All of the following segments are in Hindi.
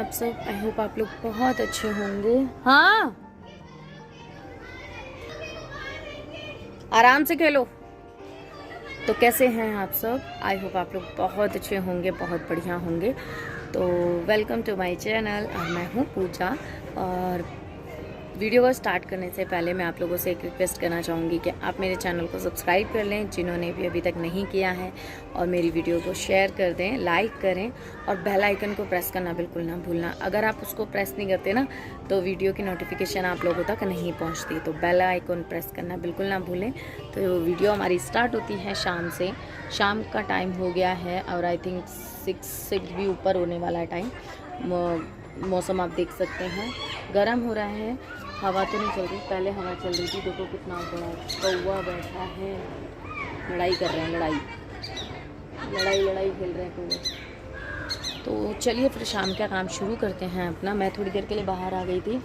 आप सब? आई होप आप लोग बहुत अच्छे होंगे। हाँ, आराम से खेलो। तो कैसे हैं आप सब? आई होप आप लोग बहुत अच्छे होंगे, बहुत बढ़िया होंगे। तो वेलकम टू माय चैनल। और मैं हूँ पूजा। और वीडियो को स्टार्ट करने से पहले मैं आप लोगों से एक रिक्वेस्ट करना चाहूँगी कि आप मेरे चैनल को सब्सक्राइब कर लें जिन्होंने भी अभी तक नहीं किया है, और मेरी वीडियो को शेयर कर दें, लाइक करें, और बेल आइकन को प्रेस करना बिल्कुल ना भूलना। अगर आप उसको प्रेस नहीं करते ना तो वीडियो की नोटिफिकेशन आप लोगों तक नहीं पहुँचती। तो बेल आइकन प्रेस करना बिल्कुल ना भूलें। तो वीडियो हमारी स्टार्ट होती है शाम से। शाम का टाइम हो गया है और आई थिंक 6 भी ऊपर होने वाला है टाइम। मौसम आप देख सकते हैं, गर्म हो रहा है। हवा तो नहीं चल रही, पहले हवा चल रही थी। देखो कितना बड़ा कौवा बैठा है, लड़ाई कर रहे हैं, लड़ाई खेल रहे हैं कौवे। तो चलिए फिर शाम का काम शुरू करते हैं अपना। मैं थोड़ी देर के लिए बाहर आ गई थी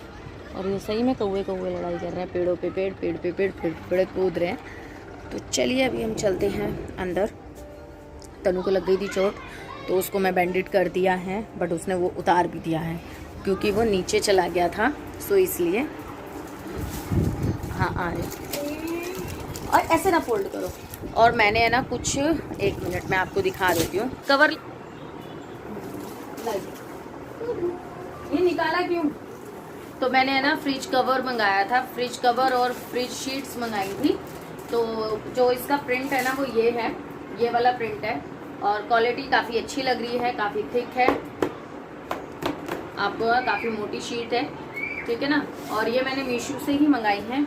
और ये सही में कौवे लड़ाई कर रहे हैं, पेड़ों पे पेड़ कूद रहे हैं। तो चलिए अभी हम चलते हैं अंदर। तनु को लग गई थी चोट, तो उसको मैं बैंडेड कर दिया है, बट उसने वो उतार भी दिया है क्योंकि वो नीचे चला गया था, सो इसलिए। हाँ आ रहे, और ऐसे ना फोल्ड करो। और मैंने है ना कुछ, एक मिनट में आपको दिखा देती हूँ। कवर ये निकाला क्यों? तो मैंने है ना फ्रिज कवर मंगाया था, फ्रिज कवर और फ्रिज शीट्स मंगाई थी। तो जो इसका प्रिंट है ना वो ये है, ये वाला प्रिंट है, और क्वालिटी काफ़ी अच्छी लग रही है, काफ़ी थिक है, आपको काफ़ी मोटी शीट है, ठीक है ना। और ये मैंने मीशो से ही मंगाई है।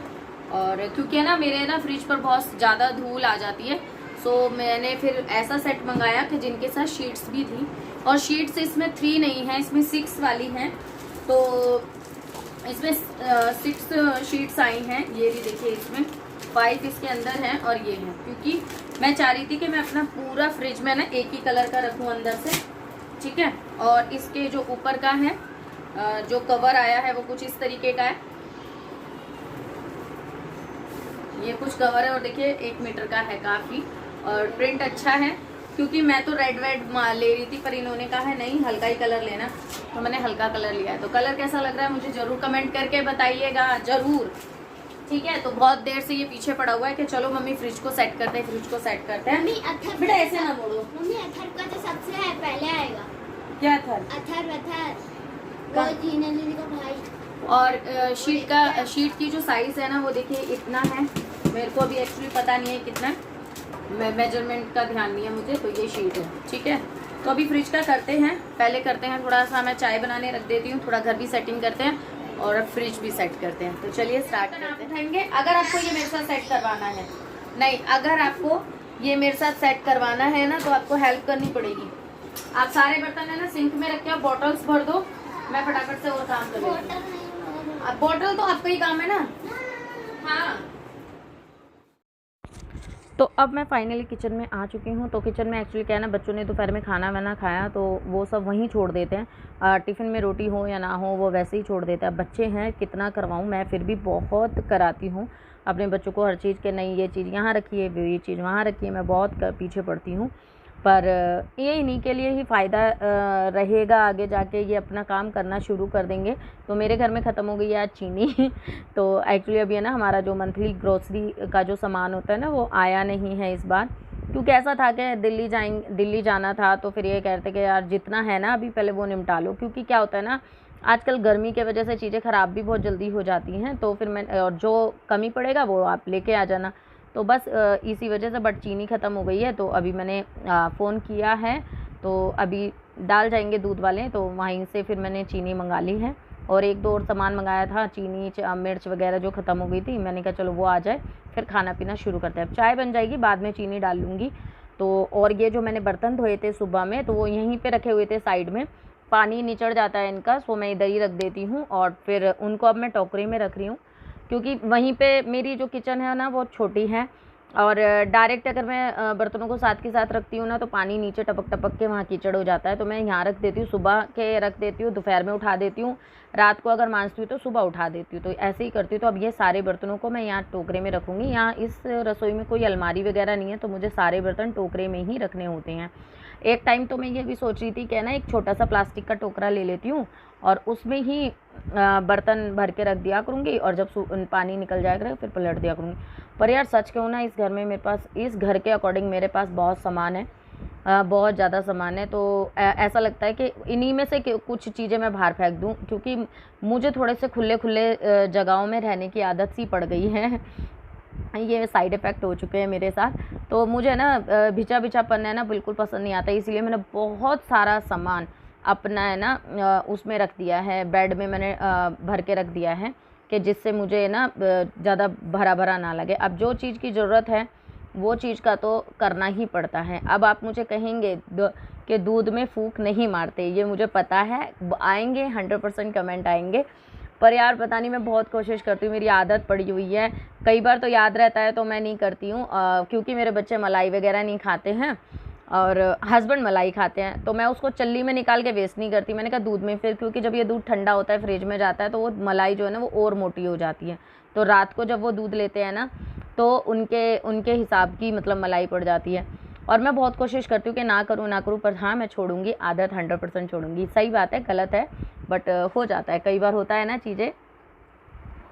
और क्योंकि है ना मेरे ना फ्रिज पर बहुत ज़्यादा धूल आ जाती है, सो मैंने फिर ऐसा सेट मंगाया कि जिनके साथ शीट्स भी थी। और शीट्स इसमें 3 नहीं है, इसमें 6 वाली हैं। तो इसमें 6 शीट्स आई हैं। ये भी देखिए, इसमें 5 इसके अंदर हैं और ये हैं, क्योंकि मैं चाह रही थी कि मैं अपना पूरा फ्रिज में ना एक ही कलर का रखूँ अंदर से, ठीक है। और इसके जो ऊपर का है, जो कवर आया है वो कुछ इस तरीके का है, ये कुछ कवर है। और देखिए 1 मीटर का है काफ़ी, और प्रिंट अच्छा है। क्योंकि मैं तो रेड ले रही थी, पर इन्होंने कहा है नहीं हल्का ही कलर लेना, तो मैंने हल्का कलर लिया है। तो कलर कैसा लग रहा है मुझे ज़रूर कमेंट करके बताइएगा, ज़रूर, ठीक है। तो बहुत देर से ये पीछे पड़ा हुआ है कि चलो मम्मी फ्रिज को सेट करते हैं, फ्रिज को सेट करते हैं। मम्मी अथर, बेटा ऐसे ना बोलो मम्मी। अथर का तो सबसे है पहले आएगा। क्या अथर? अथर वो जीना दीदी का भाई। और शीट की जो साइज है ना वो देखिए इतना है। मेरे को अभी एक्चुअली पता नहीं है कितना, मेजरमेंट का ध्यान नहीं है मुझे। तो ये शीट है, ठीक है। तो अभी फ्रिज का करते हैं, पहले करते हैं थोड़ा सा, मैं चाय बनाने रख देती हूँ, थोड़ा घर भी सेटिंग करते हैं और फ्रिज भी सेट करते हैं। तो चलिए स्टार्ट करते हैं। उठाएंगे अगर आपको ये मेरे साथ सेट करवाना है, नहीं अगर आपको ये मेरे साथ सेट करवाना है ना तो आपको हेल्प करनी पड़ेगी। आप सारे बर्तन है ना सिंक में रख के बॉटल्स भर दो, मैं फटाफट से और काम कर लेती हूँ। अब बॉटल तो आपका ही काम है ना। हाँ, तो अब मैं फाइनली किचन में आ चुकी हूँ। तो किचन में एक्चुअली क्या है ना, बच्चों ने दोपहर में खाना वाना खाया तो वो सब वहीं छोड़ देते हैं। टिफ़िन में रोटी हो या ना हो वो वैसे ही छोड़ देते हैं। बच्चे हैं, कितना करवाऊँ मैं, फिर भी बहुत कराती हूँ अपने बच्चों को हर चीज़ के। नहीं ये चीज़ यहाँ रखिए, ये चीज़ वहाँ रखिए, मैं बहुत पीछे पड़ती हूँ। पर ये इन्हीं के लिए ही फ़ायदा रहेगा, आगे जाके ये अपना काम करना शुरू कर देंगे। तो मेरे घर में ख़त्म हो गई है आज चीनी तो एक्चुअली अभी है ना हमारा जो मंथली ग्रोसरी का जो सामान होता है ना वो आया नहीं है इस बार। क्योंकि ऐसा था कि दिल्ली जाना था, तो फिर ये कहते कि यार जितना है ना अभी पहले वो निपटा लो। क्योंकि क्या होता है ना, आजकल गर्मी के वजह से चीज़ें ख़राब भी बहुत जल्दी हो जाती हैं। तो फिर मैं, और जो कमी पड़ेगा वो आप लेके आ जाना। तो बस इसी वजह से, बट चीनी ख़त्म हो गई है। तो अभी मैंने फ़ोन किया है, तो अभी डाल जाएंगे दूध वाले, तो वहीं से फिर मैंने चीनी मंगा ली है। और 1-2 और सामान मंगाया था, चीनी मिर्च वगैरह जो ख़त्म हो गई थी, मैंने कहा चलो वो आ जाए फिर खाना पीना शुरू करते हैं। अब चाय बन जाएगी, बाद में चीनी डाल लूँगी। तो और ये जो मैंने बर्तन धोए थे सुबह में, तो वो यहीं पर रखे हुए थे साइड में, पानी निचड़ जाता है इनका, सो मैं इधर ही रख देती हूँ। और फिर उनको अब मैं टोकरी में रख रही हूँ, क्योंकि वहीं पे मेरी जो किचन है ना वो छोटी है। और डायरेक्ट अगर मैं बर्तनों को साथ के साथ रखती हूँ ना तो पानी नीचे टपक के वहाँ कीचड़ हो जाता है। तो मैं यहाँ रख देती हूँ, सुबह के रख देती हूँ, दोपहर में उठा देती हूँ, रात को अगर मांजती हूँ तो सुबह उठा देती हूँ। तो ऐसे ही करती हूँ। तो अब ये सारे बर्तनों को मैं यहाँ टोकरे में रखूँगी। यहाँ इस रसोई में कोई अलमारी वगैरह नहीं है, तो मुझे सारे बर्तन टोकरे में ही रखने होते हैं। एक टाइम तो मैं ये भी सोच रही थी कि ना एक छोटा सा प्लास्टिक का टोकरा ले लेती हूँ और उसमें ही बर्तन भर के रख दिया करूँगी और जब पानी निकल जाया करेगा फिर पलट दिया करूँगी। पर यार सच कहूँ ना, इस घर में मेरे पास, इस घर के अकॉर्डिंग मेरे पास बहुत सामान है, बहुत ज़्यादा सामान है। तो ऐसा लगता है कि इन्हीं में से कुछ चीज़ें मैं बाहर फेंक दूँ, क्योंकि मुझे थोड़े से खुले खुले जगहों में रहने की आदत सी पड़ गई है। ये साइड इफ़ेक्ट हो चुके हैं मेरे साथ। तो मुझे ना भिचा-भिचापन है ना बिल्कुल पसंद नहीं आता, इसलिए मैंने बहुत सारा सामान अपना है ना उसमें रख दिया है, बेड में मैंने भर के रख दिया है कि जिससे मुझे ना ज़्यादा भरा-भरा ना लगे। अब जो चीज़ की ज़रूरत है, वो चीज़ का तो करना ही पड़ता है। अब आप मुझे कहेंगे कि दूध में फूँक नहीं मारते, ये मुझे पता है, आएँगे 100% कमेंट आएँगे। पर यार पता नहीं, मैं बहुत कोशिश करती हूँ, मेरी आदत पड़ी हुई है। कई बार तो याद रहता है तो मैं नहीं करती हूँ, क्योंकि मेरे बच्चे मलाई वगैरह नहीं खाते हैं और हस्बैंड मलाई खाते हैं, तो मैं उसको चल्ली में निकाल के वेस्ट नहीं करती। मैंने कहा दूध में फिर, क्योंकि जब ये दूध ठंडा होता है फ्रिज में जाता है तो वो मलाई जो है ना वो और मोटी हो जाती है। तो रात को जब वो दूध लेते हैं ना तो उनके उनके हिसाब की मतलब मलाई पड़ जाती है। और मैं बहुत कोशिश करती हूँ कि ना करूँ, पर हाँ मैं छोड़ूँगी, आदत 100% छोड़ूँगी। सही बात है, गलत है, बट हो जाता है, कई बार होता है ना, चीज़ें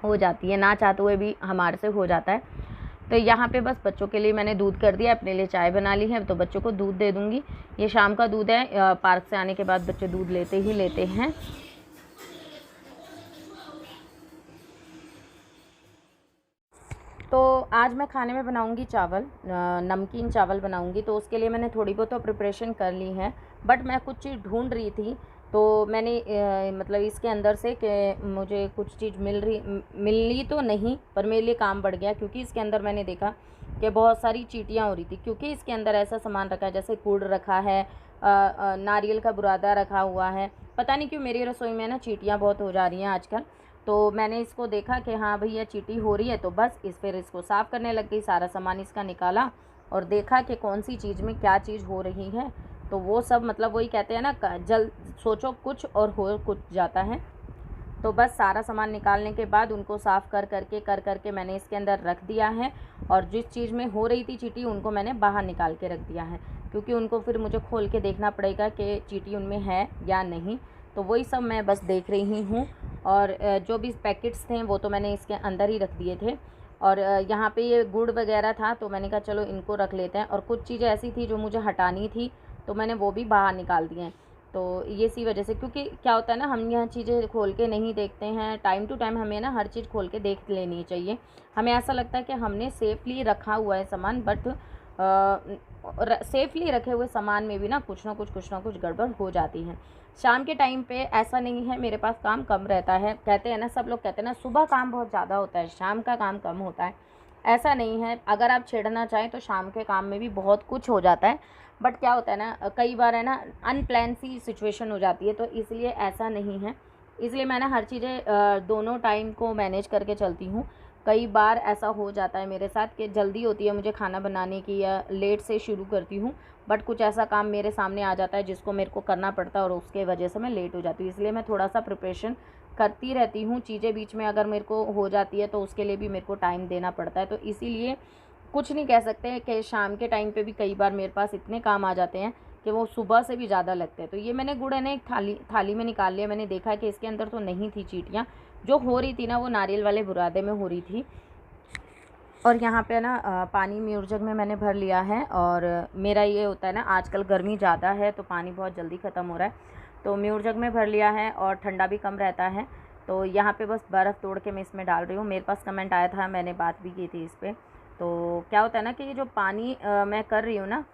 हो जाती है, ना चाहते हुए भी हमारे से हो जाता है। तो यहाँ पे बस बच्चों के लिए मैंने दूध कर दिया, अपने लिए चाय बना ली है, तो बच्चों को दूध दे दूँगी। ये शाम का दूध है, पार्क से आने के बाद बच्चे दूध लेते ही लेते हैं। तो आज मैं खाने में बनाऊंगी चावल, नमकीन चावल बनाऊंगी। तो उसके लिए मैंने थोड़ी बहुत तो प्रिपरेशन कर ली है, बट मैं कुछ चीज़ ढूंढ रही थी। तो मैंने मतलब इसके अंदर से कि मुझे कुछ चीज़ मिली तो नहीं, पर मेरे लिए काम बढ़ गया, क्योंकि इसके अंदर मैंने देखा कि बहुत सारी चींटियाँ हो रही थी। क्योंकि इसके अंदर ऐसा सामान रखा है, जैसे गुड़ रखा है, नारियल का बुरादा रखा हुआ है। पता नहीं क्यों मेरी रसोई में ना चींटियाँ बहुत हो जा रही हैं आजकल। तो मैंने इसको देखा कि हाँ भैया चींटी हो रही है, तो बस फिर इसको साफ़ करने लग गई। सारा सामान इसका निकाला और देखा कि कौन सी चीज़ में क्या चीज़ हो रही है। तो वो सब मतलब वही कहते हैं ना, जल सोचो कुछ और हो कुछ जाता है। तो बस सारा सामान निकालने के बाद उनको साफ़ कर करके मैंने इसके अंदर रख दिया है। और जिस चीज़ में हो रही थी चींटी, उनको मैंने बाहर निकाल के रख दिया है, क्योंकि उनको फिर मुझे खोल के देखना पड़ेगा कि चींटी उनमें है या नहीं। तो वही सब मैं बस देख रही हूँ। और जो भी पैकेट्स थे वो तो मैंने इसके अंदर ही रख दिए थे। और यहाँ पे ये गुड़ वगैरह था, तो मैंने कहा चलो इनको रख लेते हैं। और कुछ चीज़ें ऐसी थी जो मुझे हटानी थी, तो मैंने वो भी बाहर निकाल दिए हैं। तो ये इसी वजह से, क्योंकि क्या होता है ना, हम यह चीज़ें खोल के नहीं देखते हैं। टाइम टू टाइम हमें ना हर चीज़ खोल के देख लेनी चाहिए। हमें ऐसा लगता है कि हमने सेफ़ली रखा हुआ है सामान, बट सेफ़ली रखे हुए सामान में भी ना कुछ ना कुछ गड़बड़ हो जाती है। शाम के टाइम पे ऐसा नहीं है, मेरे पास काम कम रहता है। कहते हैं ना, सब लोग कहते हैं ना, सुबह काम बहुत ज़्यादा होता है, शाम का काम कम होता है। ऐसा नहीं है, अगर आप छेड़ना चाहें तो शाम के काम में भी बहुत कुछ हो जाता है। बट क्या होता है ना, कई बार है ना अनप्लान सी सिचुएशन हो जाती है, तो इसलिए ऐसा नहीं है। इसलिए मैं ना हर चीज़ें दोनों टाइम को मैनेज करके चलती हूँ। कई बार ऐसा हो जाता है मेरे साथ कि जल्दी होती है मुझे खाना बनाने की, या लेट से शुरू करती हूँ, बट कुछ ऐसा काम मेरे सामने आ जाता है जिसको मेरे को करना पड़ता है और उसके वजह से मैं लेट हो जाती हूँ। इसलिए मैं थोड़ा सा प्रिपरेशन करती रहती हूँ। चीज़ें बीच में अगर मेरे को हो जाती है तो उसके लिए भी मेरे को टाइम देना पड़ता है। तो इसीलिए कुछ नहीं कह सकते कि शाम के टाइम पे भी कई बार मेरे पास इतने काम आ जाते हैं कि वो सुबह से भी ज़्यादा लगते हैं। तो ये मैंने गुड़ है ना एक थाली में निकाल लिया। मैंने देखा कि इसके अंदर तो नहीं थी चींटियाँ, जो हो रही थी ना वो नारियल वाले बुरादे में हो रही थी। और यहाँ पे ना पानी म्यूर जग में मैंने भर लिया है। और मेरा ये होता है ना, आजकल गर्मी ज़्यादा है तो पानी बहुत जल्दी ख़त्म हो रहा है, तो म्यूर जग में भर लिया है और ठंडा भी कम रहता है। तो यहाँ पे बस बर्फ़ तोड़ के मैं इसमें डाल रही हूँ। मेरे पास कमेंट आया था, मैंने बात भी की थी इस पर। तो क्या होता है ना कि ये जो पानी मैं कर रही हूँ ना,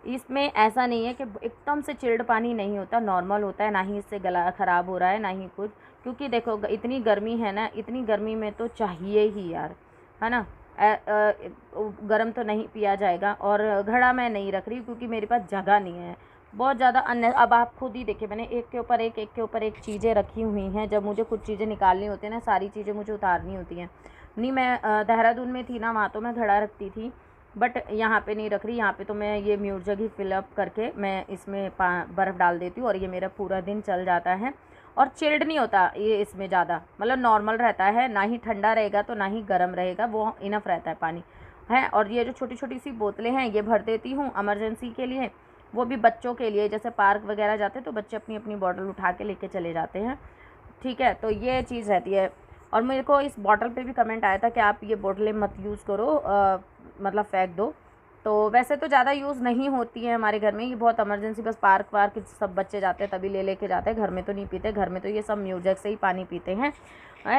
इसमें ऐसा नहीं है कि एकदम से चिल्ड पानी नहीं होता, नॉर्मल होता है। ना ही इससे गला ख़राब हो रहा है, ना ही कुछ। क्योंकि देखो इतनी गर्मी है ना, इतनी गर्मी में तो चाहिए ही यार, है ना। गर्म तो नहीं पिया जाएगा। और घड़ा मैं नहीं रख रही क्योंकि मेरे पास जगह नहीं है, बहुत ज़्यादा अन्य। अब आप खुद ही देखिए, मैंने एक के ऊपर एक चीज़ें रखी हुई हैं। जब मुझे कुछ चीज़ें निकालनी होती है ना, सारी चीज़ें मुझे उतारनी होती हैं। नहीं, मैं देहरादून में थी ना, वहाँ तो मैं घड़ा रखती थी, बट यहाँ पे नहीं रख रही। यहाँ पे तो मैं ये म्यूर जग ही फिलअप करके मैं इसमें बर्फ़ डाल देती हूँ और ये मेरा पूरा दिन चल जाता है। और चिल्ड नहीं होता ये इसमें ज़्यादा, मतलब नॉर्मल रहता है, ना ही ठंडा रहेगा तो ना ही गर्म रहेगा, वो इनफ रहता है पानी है। और ये जो छोटी छोटी सी बोतलें हैं ये भर देती हूँ इमरजेंसी के लिए। वो भी बच्चों के लिए, जैसे पार्क वगैरह जाते हैं तो बच्चे अपनी अपनी बॉटल उठा के लेके चले जाते हैं, ठीक है। तो ये चीज़ रहती है। और मेरे को इस बॉटल पे भी कमेंट आया था कि आप ये बोतलें मत यूज़ करो, मतलब फेंक दो। तो वैसे तो ज़्यादा यूज़ नहीं होती है हमारे घर में, ये बहुत इमरजेंसी, बस पार्क वार्क सब बच्चे जाते हैं तभी ले लेके जाते हैं, घर में तो नहीं पीते। घर में तो ये सब म्यूजिक से ही पानी पीते हैं।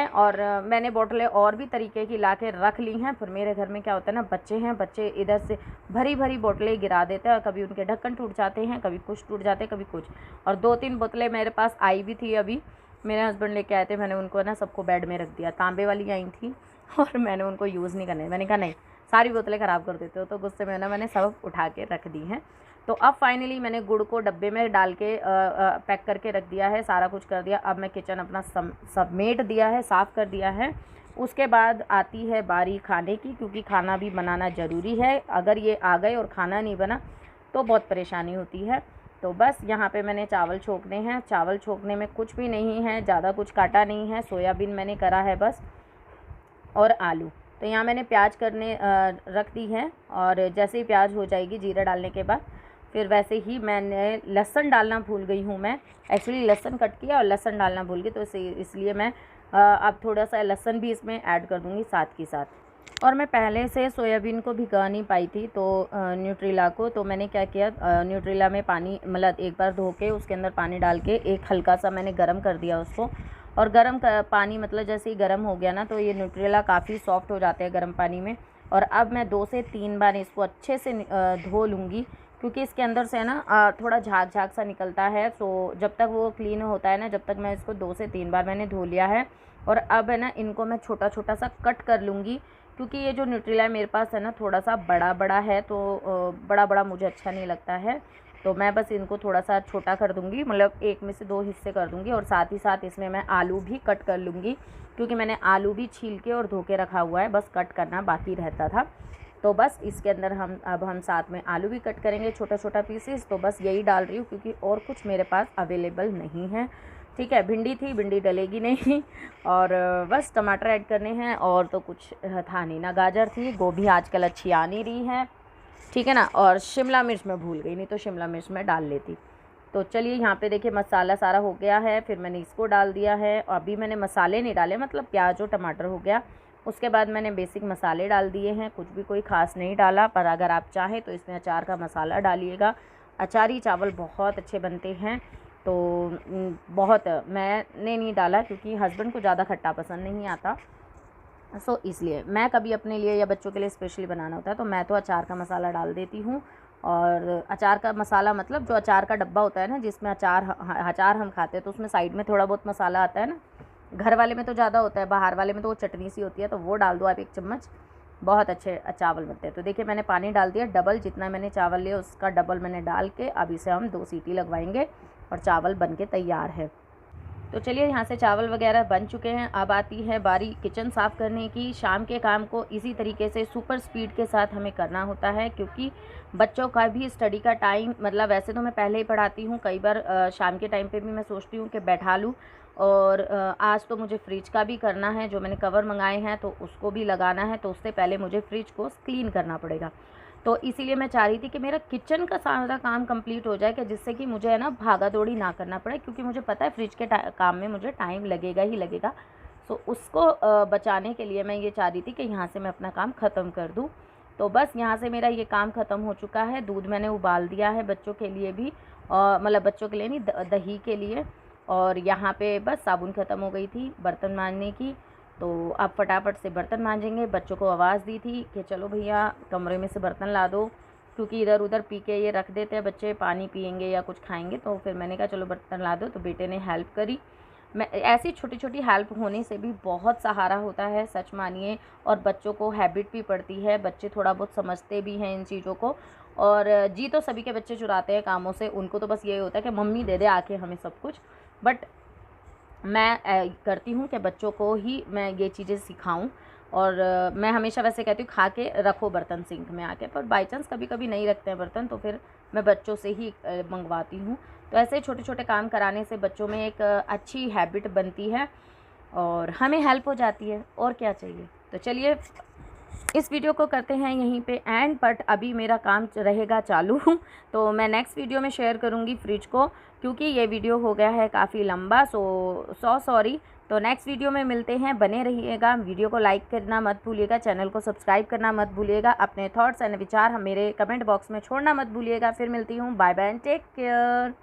और मैंने बोतलें और भी तरीके की ला के रख ली हैं। फिर मेरे घर में क्या होता है ना, बच्चे हैं, बच्चे इधर से भरी भरी बोतलें गिरा देते हैं और कभी उनके ढक्कन टूट जाते हैं, कभी कुछ टूट जाते हैं, कभी कुछ। और 2-3 बोतलें मेरे पास आई भी थी, अभी मेरे हस्बैंड लेके आए थे, मैंने उनको ना सबको बेड में रख दिया। तांबे वाली आई थी और मैंने उनको यूज़ नहीं करने, मैंने कहा नहीं सारी बोतलें ख़राब कर देते हो, तो गुस्से में ना मैंने सब उठा के रख दी हैं। तो अब फाइनली मैंने गुड़ को डब्बे में डाल के पैक करके रख दिया है, सारा कुछ कर दिया। अब मैं किचन अपना समेट दिया है, साफ़ कर दिया है। उसके बाद आती है बारी खाने की, क्योंकि खाना भी बनाना ज़रूरी है। अगर ये आ गए और खाना नहीं बना तो बहुत परेशानी होती है। तो बस यहाँ पे मैंने चावल छोंकने हैं। चावल छोंकने में कुछ भी नहीं है, ज़्यादा कुछ काटा नहीं है। सोयाबीन मैंने करा है बस, और आलू। तो यहाँ मैंने प्याज करने रख दी है, और जैसे ही प्याज हो जाएगी जीरा डालने के बाद, फिर वैसे ही मैंने लहसुन डालना भूल गई हूँ। मैं एक्चुअली लहसुन कट किया और लहसुन डालना भूल गई, तो इसलिए मैं अब थोड़ा सा लहसुन भी इसमें ऐड कर दूँगी साथ के साथ। और मैं पहले से सोयाबीन को भिगा नहीं पाई थी, तो न्यूट्रेला को, तो मैंने क्या किया, न्यूट्रेला में पानी, मतलब एक बार धो के उसके अंदर पानी डाल के एक हल्का सा मैंने गर्म कर दिया उसको। और गर्म पानी, मतलब जैसे ही गर्म हो गया ना, तो ये न्यूट्रेला काफ़ी सॉफ्ट हो जाते हैं गर्म पानी में। और अब मैं 2 से 3 बार इसको अच्छे से धो लूँगी, क्योंकि इसके अंदर से ना थोड़ा झाग झाग सा निकलता है। तो जब तक वो क्लीन होता है ना, जब तक मैं इसको 2 से 3 बार मैंने धो लिया है। और अब है ना, इनको मैं छोटा छोटा सा कट कर लूँगी, क्योंकि ये जो न्यूट्रेला मेरे पास है ना, थोड़ा सा बड़ा बड़ा है, तो बड़ा बड़ा मुझे अच्छा नहीं लगता है। तो मैं बस इनको थोड़ा सा छोटा कर दूँगी, मतलब 1 में से 2 हिस्से कर दूँगी। और साथ ही साथ इसमें मैं आलू भी कट कर लूँगी, क्योंकि मैंने आलू भी छील के और धो के रखा हुआ है, बस कट करना बाकी रहता था। तो बस इसके अंदर हम साथ में आलू भी कट करेंगे छोटा छोटा पीसेस। तो बस यही डाल रही हूँ, क्योंकि और कुछ मेरे पास अवेलेबल नहीं है, ठीक है। भिंडी थी, भिंडी डलेगी नहीं। और बस टमाटर ऐड करने हैं, और तो कुछ था नहीं ना। गाजर थी, गोभी आजकल अच्छी आ नहीं रही है, ठीक है ना। और शिमला मिर्च मैं भूल गई, नहीं तो शिमला मिर्च मैं डाल लेती। तो चलिए यहाँ पे देखिए मसाला सारा हो गया है, फिर मैंने इसको डाल दिया है। और अभी मैंने मसाले नहीं डाले, मतलब प्याज और टमाटर हो गया। उसके बाद मैंने बेसिक मसाले डाल दिए हैं, कुछ भी कोई ख़ास नहीं डाला। पर अगर आप चाहें तो इसमें अचार का मसाला डालिएगा। अचारी चावल बहुत अच्छे बनते हैं। तो बहुत मैंने नहीं डाला, क्योंकि हस्बैंड को ज़्यादा खट्टा पसंद नहीं आता, सो इसलिए मैं कभी अपने लिए या बच्चों के लिए स्पेशली बनाना होता है तो मैं तो अचार का मसाला डाल देती हूँ। और अचार का मसाला मतलब जो अचार का डब्बा होता है ना, जिसमें अचार हम खाते हैं, तो उसमें साइड में थोड़ा बहुत मसाला आता है ना। घर वाले में तो ज़्यादा होता है, बाहर वाले में तो वो चटनी सी होती है, तो वो डाल दो आप 1 चम्मच, बहुत अच्छे चावल बनते हैं। तो देखिए मैंने पानी डाल दिया डबल, जितना मैंने चावल लिया उसका डबल मैंने डाल के अब इसे हम 2 सीटी लगवाएंगे और चावल बन के तैयार है। तो चलिए यहाँ से चावल वगैरह बन चुके हैं। अब आती है बारी किचन साफ़ करने की। शाम के काम को इसी तरीके से सुपर स्पीड के साथ हमें करना होता है, क्योंकि बच्चों का भी स्टडी का टाइम, मतलब वैसे तो मैं पहले ही पढ़ाती हूँ, कई बार शाम के टाइम पे भी मैं सोचती हूँ कि बैठा लूँ। और आज तो मुझे फ्रिज का भी करना है, जो मैंने कवर मंगाए हैं तो उसको भी लगाना है, तो उससे पहले मुझे फ्रिज को क्लीन करना पड़ेगा। तो इसीलिए मैं चाह रही थी कि मेरा किचन का सारा काम कंप्लीट हो जाए, कि जिससे कि मुझे है ना भागा दौड़ी ना करना पड़े, क्योंकि मुझे पता है फ्रिज के काम में मुझे टाइम लगेगा ही लगेगा। सो उसको बचाने के लिए मैं ये चाह रही थी कि यहाँ से मैं अपना काम ख़त्म कर दूँ। तो बस यहाँ से मेरा ये काम ख़त्म हो चुका है। दूध मैंने उबाल दिया है बच्चों के लिए भी, और मतलब बच्चों के लिए नहीं, दही के लिए। और यहाँ पे बस साबुन ख़त्म हो गई थी बर्तन मांजने की, तो अब फटाफट से बर्तन मांजेंगे। बच्चों को आवाज़ दी थी कि चलो भैया कमरे में से बर्तन ला दो, क्योंकि इधर उधर पी के ये रख देते हैं बच्चे, पानी पियेंगे या कुछ खाएंगे। तो फिर मैंने कहा चलो बर्तन ला दो, तो बेटे ने हेल्प करी। मैं ऐसी छोटी छोटी हेल्प होने से भी बहुत सहारा होता है, सच मानिए। और बच्चों को हैबिट भी पड़ती है, बच्चे थोड़ा बहुत समझते भी हैं इन चीज़ों को। और जी तो सभी के बच्चे चुराते हैं कामों से, उनको तो बस ये होता है कि मम्मी दे दे आके हमें सब कुछ। बट मैं करती हूँ कि बच्चों को ही मैं ये चीज़ें सिखाऊं। और मैं हमेशा वैसे कहती हूँ खा के रखो बर्तन सिंक में आके, पर बाई चांस कभी कभी नहीं रखते हैं बर्तन, तो फिर मैं बच्चों से ही मंगवाती हूँ। तो ऐसे छोटे छोटे काम कराने से बच्चों में एक अच्छी हैबिट बनती है और हमें हेल्प हो जाती है, और क्या चाहिए। तो चलिए इस वीडियो को करते हैं यहीं पे एंड, बट अभी मेरा काम रहेगा चालू तो मैं नेक्स्ट वीडियो में शेयर करूँगी फ्रिज को, क्योंकि ये वीडियो हो गया है काफ़ी लंबा, सो सॉरी। तो नेक्स्ट वीडियो में मिलते हैं, बने रहिएगा। वीडियो को लाइक करना मत भूलिएगा, चैनल को सब्सक्राइब करना मत भूलिएगा, अपने थॉट्स एंड विचार हम मेरे कमेंट बॉक्स में छोड़ना मत भूलिएगा। फिर मिलती हूँ, bye bye and take care.